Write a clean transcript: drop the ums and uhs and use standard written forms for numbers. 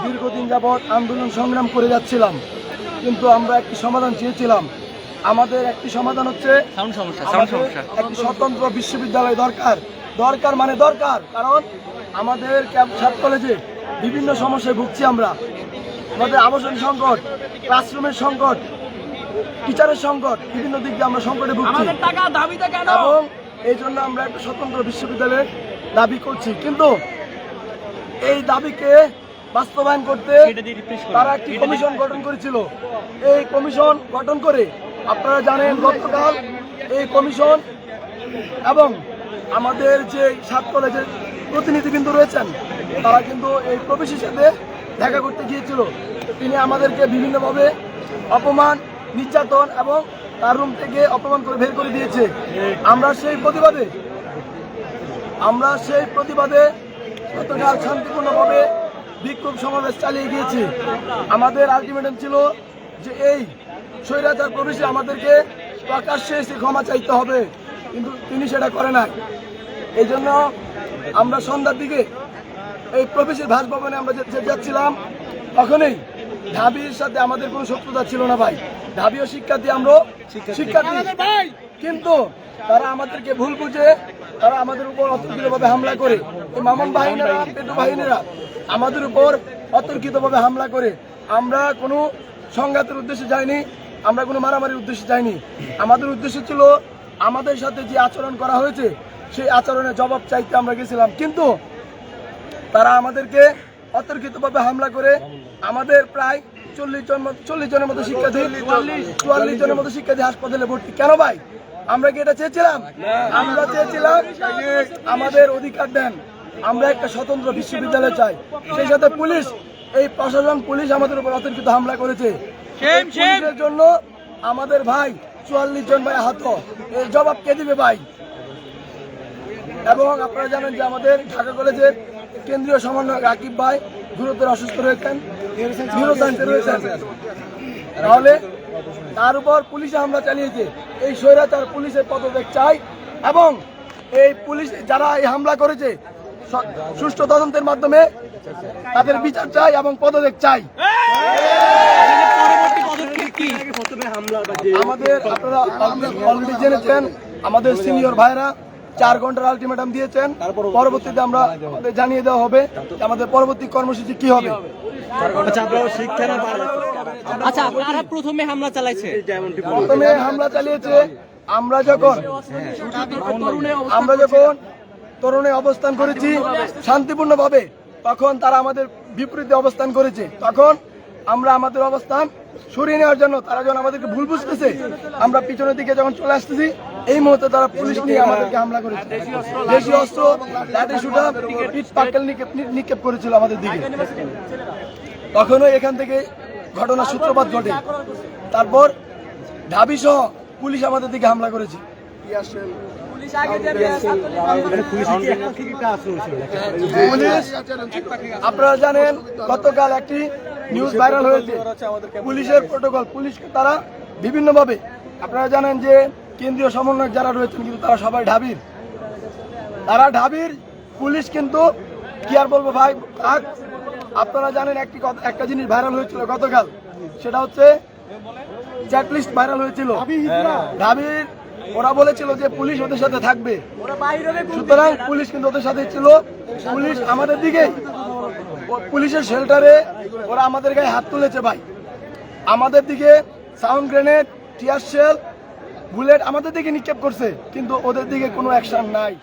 দীর্ঘদিন যাবৎ আন্দোলন সংগ্রাম করে যাচ্ছিলাম, কিন্তু আমরা একটি সমাধান চেয়েছিলাম। আমাদের একটি সমাধান হচ্ছে একটি স্বতন্ত্র বিশ্ববিদ্যালয় দরকার মানে দরকার। কারণ আমাদের সাত কলেজে বিভিন্ন সমস্যায় ভুগছি আমরা। আমাদের আবাসন সংকট, ক্লাসরুমের সংকট, টিচারের সংকট, বিভিন্ন দিক দিয়ে আমরা সংকটে ভুগছি এবং এই জন্য আমরা একটা স্বতন্ত্র বিশ্ববিদ্যালয়ের দাবি করছি। কিন্তু এই দাবিকে বাস্তবায়ন করতে তারা একটি কমিশন গঠন করেছিল। এই কমিশন গঠন করে আপনারা জানেন গতকাল এই কমিশন এবং আমাদের যে সাত কলেজের প্রতিনিধিবৃন্দ রয়েছেন তারা কিন্তু এই প্রবেশীর সাথে দেখা করতে গিয়েছিল। তিনি আমাদেরকে বিভিন্নভাবে অপমান, নির্যাতন এবং তার রুম থেকে অপমান করে বের করে দিয়েছে। আমরা সেই প্রতিবাদে গতকাল শান্তিপূর্ণভাবে বিক্ষোভ সমাবেশ চালিয়ে গিয়েছি। আমাদের আলটিমেটাম ছিল যে এই স্বৈরাচার প্রবেশে আমাদেরকে প্রকাশ্যে এসে ক্ষমা চাইতে হবে, কিন্তু তিনি সেটা করে নাই। এই জন্য আমরা সন্ধ্যার দিকে এই প্রবেশের ভাসভবনে আমরা যাচ্ছিলাম, তখনই ঢাবির সাথে আমাদের কোনো শত্রুতা ছিল না ভাই। ঢাবিও শিক্ষার্থী, আমরাও শিক্ষার্থী, কিন্তু তারা আমাদেরকে ভুল বুঝে তারা আমাদের উপর অতর্কিতভাবে হামলা করে, এই মামুন বাহিনীরা, পেটু বাহিনীরা আমাদের উপর অতর্কিতভাবে হামলা করে। আমরা কোনো সংঘাতের উদ্দেশ্যে যাইনি, আমরা কোনো মারামারির উদ্দেশ্যে যাইনি। আমাদের উদ্দেশ্য ছিল আমাদের সাথে যে আচরণ করা হয়েছে সেই আচরণের জবাব চাইতে আমরা গেছিলাম, কিন্তু তারা আমাদেরকে অতর্কিতভাবে হামলা করে আমাদের প্রায় 40 জনের মতো শিক্ষার্থী, 44 জনের মতো শিক্ষার্থী হাসপাতালে ভর্তি। কেন ভাই? আমরা কি এটা চেয়েছিলাম? আমরা চেয়েছিলাম আমাদের অধিকার দেন, আমরা একটা স্বতন্ত্র বিশ্ববিদ্যালয় চাই। সেই সাথে পুলিশ, এই প্রশাসন, পুলিশ আমাদের উপর অতর্কিত হামলা করেছে। পুলিশের জন্য আমাদের ভাই 44 জন ভাই আহত, এর জবাব কে দিবে ভাই? এবং আপনারা জানেন যে আমাদের ঢাকা কলেজের কেন্দ্রীয় সমন্বয়ক আকিব ভাই গুরুতর অসুস্থ রয়েছেন, তাহলে তার উপর পুলিশে হামলা চালিয়েছে। এই স্বৈরাচার পুলিশের পদত্যাগ চাই এবং এই পুলিশ যারা এই হামলা করেছে সুষ্ঠু তদন্তের মাধ্যমে তাদের বিচার চাই এবং পদত্যাগ চাই। আমাদের আপনারা অলরেডি জেনেছেন, আমাদের সিনিয়র ভাইরা 4 ঘন্টার আলটিমেটাম দিয়েছেন। পরবর্তীতে আমরা জানিয়ে দেওয়া হবে আমাদের পরবর্তী কর্মসূচি কি হবে। প্রথমে হামলা চালিয়েছে আমরা যখন তরুণে অবস্থান করেছি শান্তিপূর্ণভাবে, তখন তারা আমাদের বিপরীতে অবস্থান করেছে। তখন আমরা আমাদের অবস্থান সরিয়ে নেওয়ার জন্য তারা যখন আমাদেরকে ভুল বুঝতেছে, আমরা পিছনের দিকে যখন চলে আসতেছি, এই মুহূর্তে তারা পুলিশ নিয়ে আমাদেরকে হামলা করেছে। দেশীয় অস্ত্র, লাঠি সুটা, পিট পাটকেল নিক্ষেপ করেছিল আমাদের দিকে। তখনও এখান থেকে ঘটনার সূত্রপাত ঘটে। তারপর ঢাবি সহ পুলিশ আমাদের দিকে হামলা করেছে। আপনারা জানেন গতকাল একটি নিউজ ভাইরাল হয়েছে পুলিশের প্রোটোকল, পুলিশকে তারা বিভিন্নভাবে আপনারা জানেন যে কেন্দ্রীয় সমন্বয়ক যারা রয়েছেন কিন্তু তারা সবাই ঢাবির, পুলিশ কিন্তু কি আর বলবো ভাই। আপনারা জানেন একটা জিনিস ভাইরাল হয়েছিল গতকাল, সেটা হচ্ছে চ্যাটলিস্ট ভাইরাল হয়েছিল ঢাবির। ওরা বলেছিল যে পুলিশ ওদের সাথে থাকবে, সুতরাং পুলিশ কিন্তু ওদের সাথে ছিল। পুলিশ আমাদের দিকে, পুলিশের শেল্টারে ওরা আমাদের গায়ে হাত তুলেছে ভাই, আমাদের দিকে sound grenade, tear shell, bullet আমাদের দিকে নিক্ষেপ করছে, কিন্তু ওদের দিকে কোনো অ্যাকশন নাই।